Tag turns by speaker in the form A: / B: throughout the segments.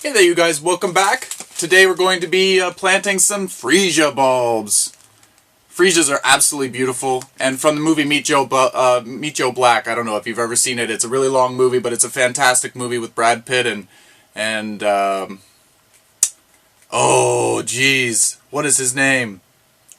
A: Hey there you guys, welcome back. Today we're going to be planting some Freesia bulbs. Freesias are absolutely beautiful, and from the movie Meet Joe Black, I don't know if you've ever seen it, it's a really long movie, but it's a fantastic movie with Brad Pitt and oh geez, what is his name?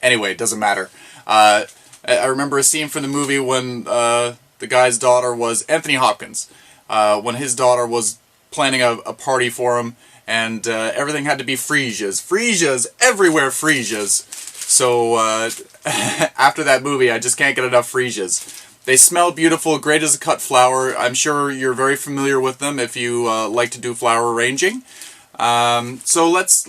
A: Anyway, it doesn't matter. I remember a scene from the movie when the guy's daughter was Anthony Hopkins, when his daughter was planning a party for him, and everything had to be Freesias. Freesias! Everywhere Freesias! So, after that movie, I just can't get enough Freesias. They smell beautiful, great as a cut flower. I'm sure you're very familiar with them if you like to do flower arranging. So let's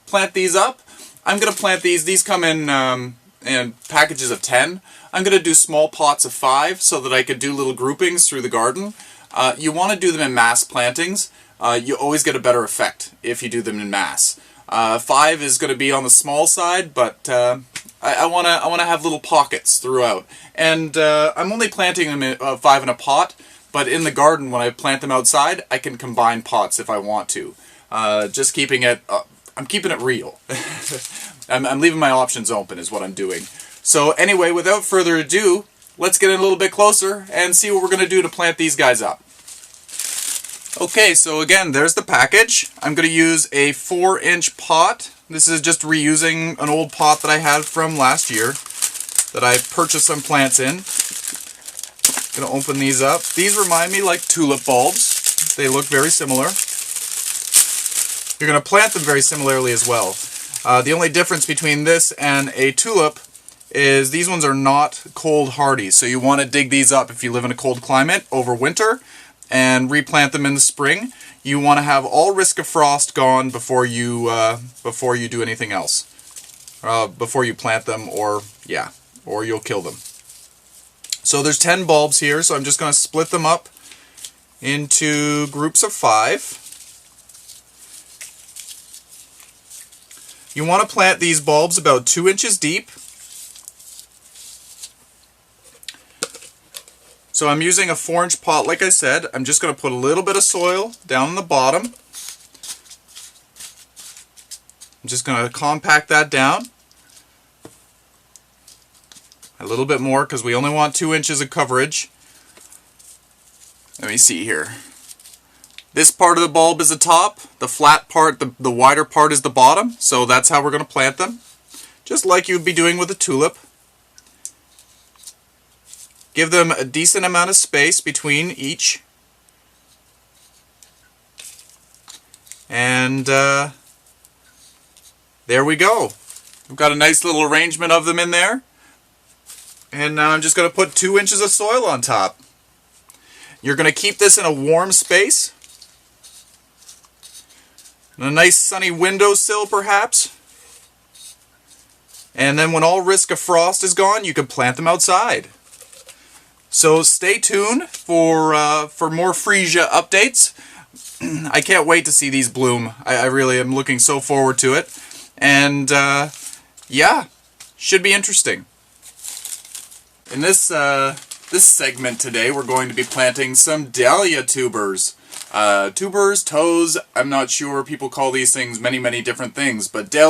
A: plant these up. I'm going to plant these. These come in packages of 10. I'm going to do small pots of 5 so that I could do little groupings through the garden. You want to do them in mass plantings. You always get a better effect if you do them in mass. 5 is going to be on the small side, but I want to have little pockets throughout. And I'm only planting them in, 5 in a pot, but in the garden when I plant them outside, I can combine pots if I want to. Just keeping it, I'm keeping it real. I'm leaving my options open is what I'm doing. So anyway, without further ado, let's get in a little bit closer and see what we're going to do to plant these guys up. Okay, so again, there's the package. I'm going to use a 4-inch pot. This is just reusing an old pot that I had from last year that I purchased some plants in. I'm going to open these up. These remind me like tulip bulbs. They look very similar. You're going to plant them very similarly as well. The only difference between this and a tulip is these ones are not cold hardy, so you want to dig these up if you live in a cold climate over winter and replant them in the spring. You want to have all risk of frost gone before you do anything else. Before you plant them, or you'll kill them. So there's 10 bulbs here, so I'm just going to split them up into groups of 5. You want to plant these bulbs about 2 inches deep. So I'm using a 4-inch pot, like I said. I'm just going to put a little bit of soil down on the bottom. I'm just going to compact that down. A little bit more, because we only want 2 inches of coverage. Let me see here. This part of the bulb is the top. The flat part, the wider part is the bottom. So that's how we're going to plant them. Just like you'd be doing with a tulip. Give them a decent amount of space between each. And there we go. We've got a nice little arrangement of them in there. And now I'm just going to put 2 inches of soil on top. You're going to keep this in a warm space. A nice sunny windowsill perhaps. And then when all risk of frost is gone, you can plant them outside. So stay tuned for more Freesia updates. I can't wait to see these bloom. I really am looking so forward to it. And yeah, should be interesting. In this segment today, we're going to be planting some dahlia tubers. Tubers, toes, I'm not sure. People call these things many, many different things, but dahlia